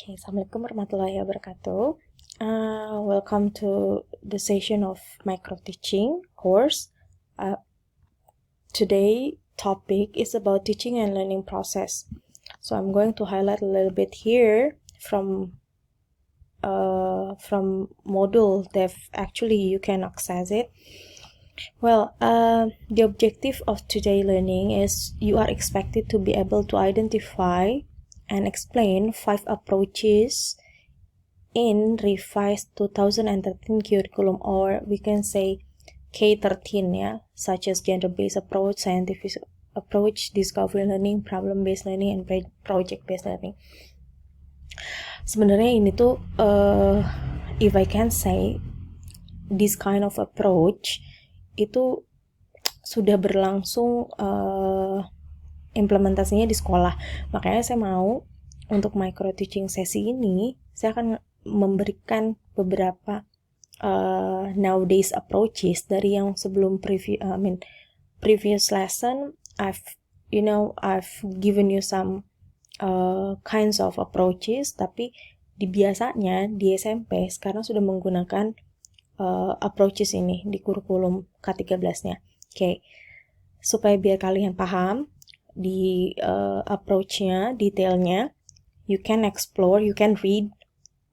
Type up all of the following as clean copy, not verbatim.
Assalamualaikum warahmatullahi wabarakatuh. Welcome to the session of micro teaching course. Today topic is about teaching and learning process. So I'm going to highlight a little bit here from module that actually you can access it. Well, the objective of today learning is you are expected to be able to identify and explain 5 approaches in revised 2013 curriculum, or we can say K13, such as gender-based approach, scientific approach, discovery learning, problem-based learning, and project-based learning. Sebenarnya ini tuh, if I can say, this kind of approach itu sudah berlangsung implementasinya di sekolah. Makanya saya mau untuk micro teaching sesi ini saya akan memberikan beberapa nowadays approaches dari yang sebelum previous lesson. I've given you some kinds of approaches, tapi biasanya di SMP sekarang sudah menggunakan approaches ini di kurikulum K13-nya. Oke. Supaya biar kalian paham di approach-nya, detailnya, you can explore, you can read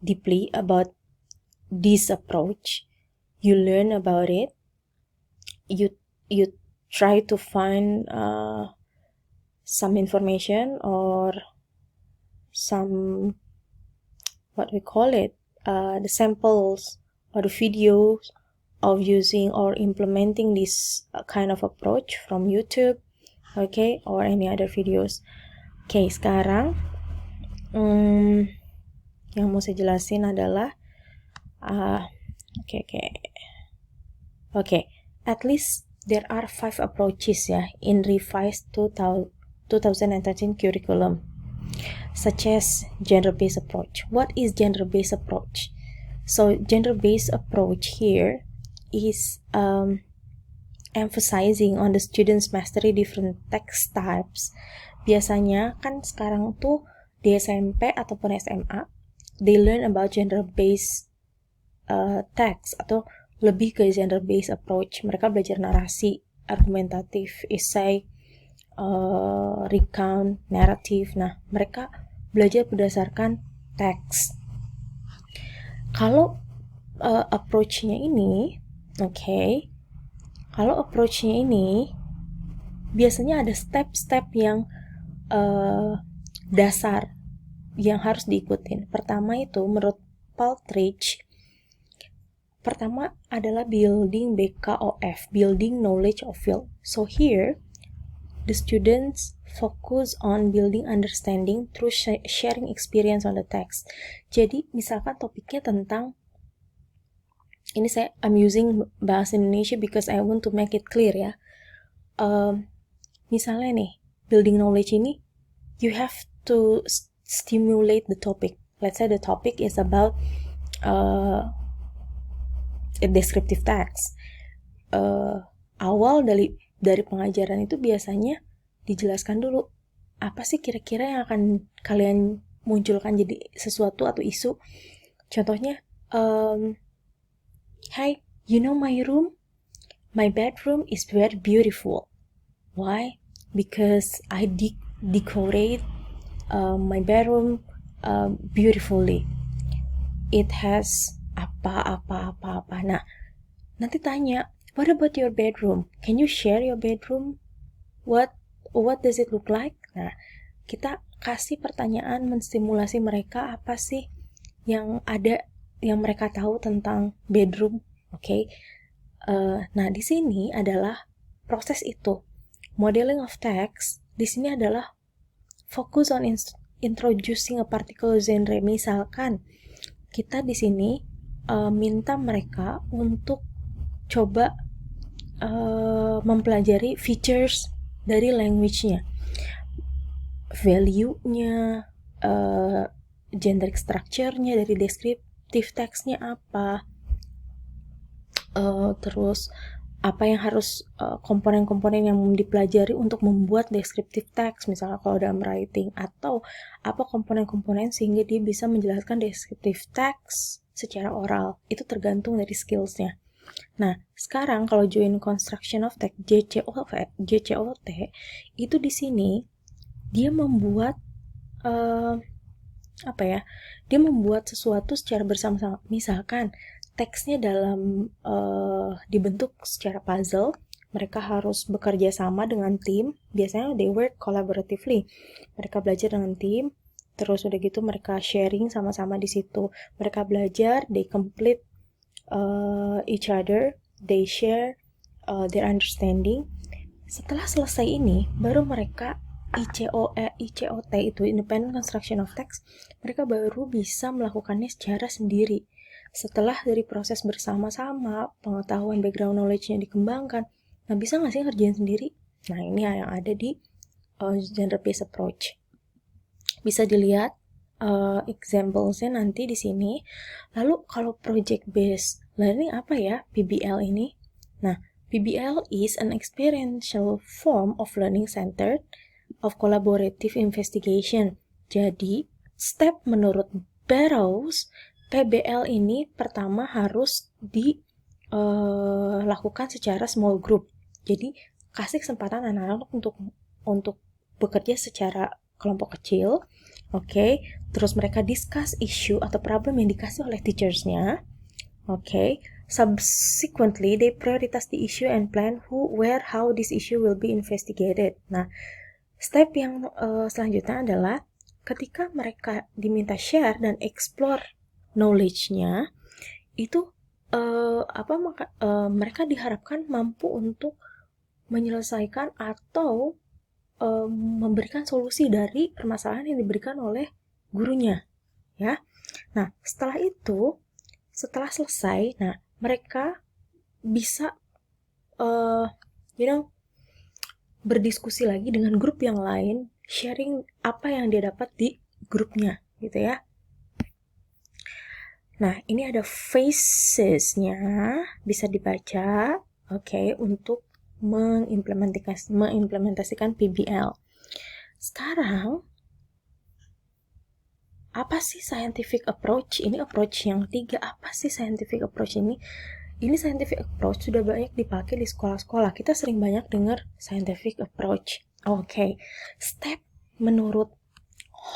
deeply about this approach. You learn about it. You try to find some information or some, what we call it, the samples or the videos of using or implementing this kind of approach from YouTube, okay, or any other videos. Okay, sekarang yang mau saya jelasin adalah at least there are 5 approaches in revised 2013 curriculum, such as gender-based approach. What is gender-based approach? So gender-based approach here is emphasizing on the students mastery different text types. Biasanya kan sekarang tuh di SMP ataupun SMA they learn about gender-based text atau lebih ke gender-based approach. Mereka belajar narasi, argumentatif, essay, recount, narrative. Nah, mereka belajar berdasarkan teks. Kalau approach-nya ini, kalau approach-nya ini biasanya ada step-step yang dasar yang harus diikutin. Pertama itu menurut Paltridge, pertama adalah building BKOF, building knowledge of field. So here the students focus on building understanding through sharing experience on the text. Jadi misalkan topiknya tentang, ini I'm using bahasa Indonesia because I want to make it clear ya. Misalnya nih, building knowledge ini, you have to stimulate the topic. Let's say the topic is about a descriptive text. Awal dari pengajaran itu biasanya dijelaskan dulu apa sih kira-kira yang akan kalian munculkan jadi sesuatu atau isu. Contohnya, hi, you know my room? My bedroom is very beautiful. Why? Because I decorate my bedroom beautifully. It has apa. Nah, nanti tanya, what about your bedroom? Can you share your bedroom? What does it look like? Nah, kita kasih pertanyaan menstimulasi mereka apa sih yang ada yang mereka tahu tentang bedroom. Okay? Nah, di sini adalah proses itu. Modeling of text di sini adalah focus on introducing a particular genre. Misalkan kita di sini minta mereka untuk coba mempelajari features dari language-nya, value-nya, generic structure-nya dari descriptive text-nya apa, terus apa yang harus komponen-komponen yang dipelajari untuk membuat descriptive text, misalnya kalau dalam writing, atau apa komponen-komponen sehingga dia bisa menjelaskan descriptive text secara oral. Itu tergantung dari skillsnya. Nah, sekarang kalau joint construction of text JCOT itu di sini dia membuat dia membuat sesuatu secara bersama-sama. Misalkan teksnya dibentuk secara puzzle, mereka harus bekerja sama dengan tim. Biasanya they work collaboratively. Mereka belajar dengan tim, terus udah gitu mereka sharing sama-sama di situ. Mereka belajar, they complete each other, they share their understanding. Setelah selesai ini, baru mereka ICOT itu Independent Construction of Text, mereka baru bisa melakukannya secara sendiri. Setelah dari proses bersama-sama, pengetahuan background knowledge-nya dikembangkan, nah bisa nggak sih ngerjain sendiri? Nah ini yang ada di gender-based approach. Bisa dilihat example-nya nanti di sini. Lalu kalau project-based learning apa ya PBL ini? Nah, PBL is an experiential form of learning centered of collaborative investigation. Jadi, step menurut Barrows, PBL ini pertama harus dilakukan secara small group. Jadi, kasih kesempatan anak-anak untuk bekerja secara kelompok kecil. Oke, terus mereka discuss issue atau problem yang dikasih oleh teachers-nya. Oke, subsequently they prioritize the issue and plan who, where, how this issue will be investigated. Nah, step yang selanjutnya adalah ketika mereka diminta share dan explore knowledge-nya, itu mereka diharapkan mampu untuk menyelesaikan atau memberikan solusi dari permasalahan yang diberikan oleh gurunya, ya. Nah, setelah selesai, nah mereka bisa berdiskusi lagi dengan grup yang lain, sharing apa yang dia dapat di grupnya, gitu ya. Nah, ini ada phases-nya, bisa dibaca, untuk mengimplementasikan PBL. Sekarang, apa sih scientific approach? Ini approach yang 3, apa sih scientific approach ini? Ini scientific approach sudah banyak dipakai di sekolah-sekolah. Kita sering banyak dengar scientific approach. Step menurut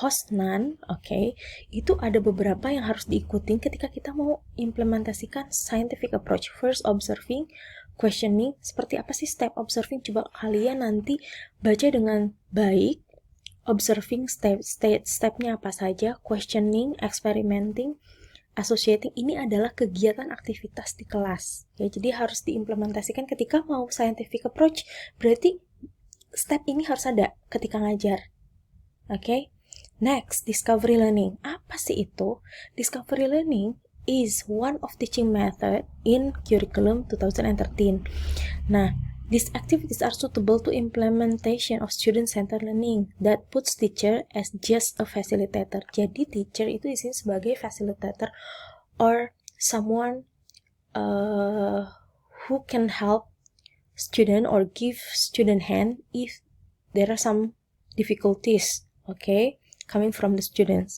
Hosnan, itu ada beberapa yang harus diikutin ketika kita mau implementasikan scientific approach. First, observing, questioning. Seperti apa sih step observing? Coba kalian nanti baca dengan baik. Observing step-stepnya apa saja, questioning, experimenting, associating, ini adalah kegiatan aktivitas di kelas. Ya, jadi harus diimplementasikan ketika mau scientific approach, berarti step ini harus ada ketika ngajar. Next, discovery learning. Apa sih itu? Discovery learning is one of teaching method in curriculum 2013. Nah, these activities are suitable to implementation of student-centered learning that puts teacher as just a facilitator. Jadi teacher itu isinya sebagai facilitator or someone who can help student or give student hand if there are some difficulties, coming from the students.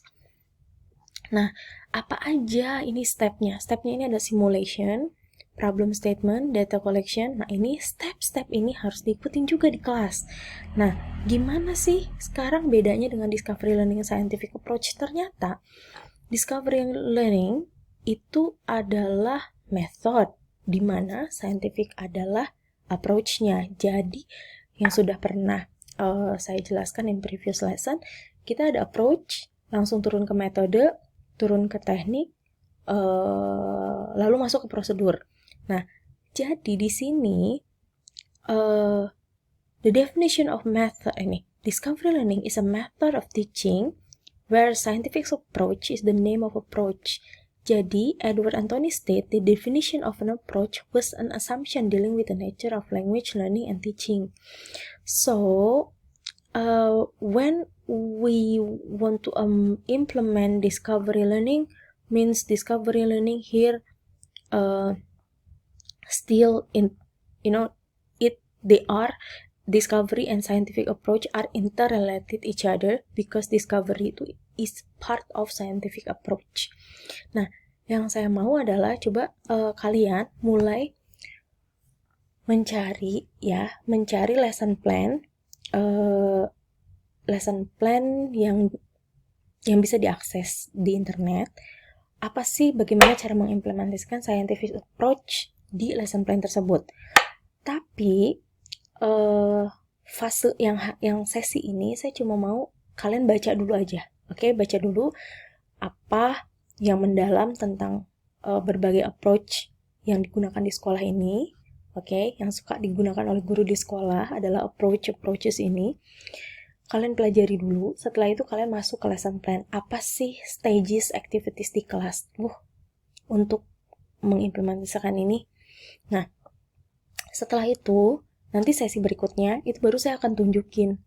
Nah, apa aja ini stepnya? Stepnya ini ada simulation, problem statement, data collection. Nah, ini step-step ini harus diikutin juga di kelas. Nah, gimana sih sekarang bedanya dengan discovery learning scientific approach? Ternyata discovery learning itu adalah method, di mana scientific adalah approach-nya. Jadi, yang sudah pernah saya jelaskan in previous lesson, kita ada approach, langsung turun ke metode, turun ke teknik, lalu masuk ke prosedur. Nah, jadi di sini the definition of method ini, discovery learning is a method of teaching where scientific approach is the name of approach. Jadi, Edward Anthony state the definition of an approach was an assumption dealing with the nature of language learning and teaching. So, when we want to implement discovery learning, means discovery learning here still they are discovery and scientific approach are interrelated each other because discovery itu is part of scientific approach. Nah, yang saya mau adalah coba kalian mulai mencari lesson plan yang bisa diakses di internet. Apa sih, bagaimana cara mengimplementasikan scientific approach di lesson plan tersebut. Tapi fase yang sesi ini saya cuma mau kalian baca dulu aja. Oke, baca dulu apa yang mendalam tentang berbagai approach yang digunakan di sekolah ini. Oke, yang suka digunakan oleh guru di sekolah adalah approaches ini. Kalian pelajari dulu, setelah itu kalian masuk ke lesson plan. Apa sih stages activities di kelas untuk mengimplementasikan ini? Nah, setelah itu, nanti sesi berikutnya, itu baru saya akan tunjukin.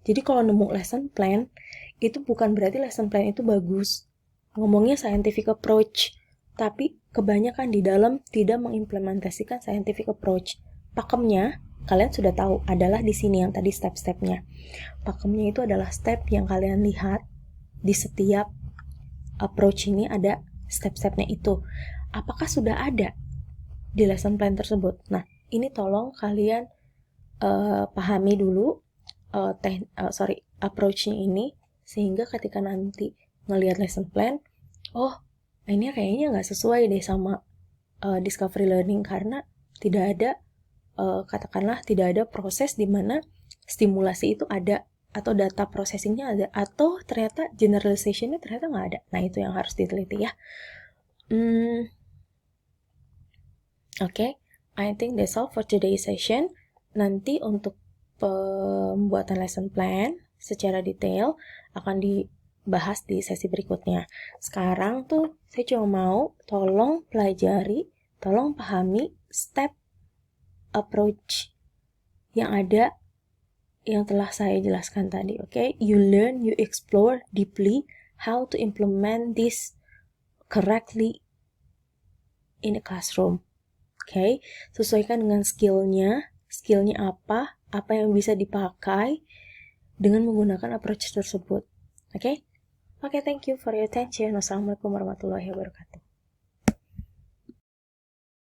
Jadi kalau nemu lesson plan, itu bukan berarti lesson plan itu bagus. Ngomongnya scientific approach, tapi kebanyakan di dalam tidak mengimplementasikan scientific approach. Pakemnya, kalian sudah tahu, adalah di sini yang tadi step-stepnya. Pakemnya itu adalah step yang kalian lihat di setiap approach ini ada step-stepnya itu. Apakah sudah ada di lesson plan tersebut? Nah, ini tolong kalian pahami dulu approach-nya ini, sehingga ketika nanti ngelihat lesson plan, ini kayaknya nggak sesuai deh sama discovery learning, karena tidak ada katakanlah tidak ada proses di mana stimulasi itu ada, atau data processingnya ada, atau ternyata generalization-nya ternyata nggak ada. Nah, itu yang harus diteliti ya. Oke, I think that's all for today's session. Nanti untuk pembuatan lesson plan secara detail akan dibahas di sesi berikutnya. Sekarang tuh saya cuma mau tolong pelajari, tolong pahami step approach yang ada, yang telah saya jelaskan tadi. Okay, you learn, you explore deeply how to implement this correctly in a classroom. Okay, sesuaikan dengan skillnya apa yang bisa dipakai dengan menggunakan approach tersebut. Okay, thank you for your attention. Wassalamualaikum warahmatullahi wabarakatuh.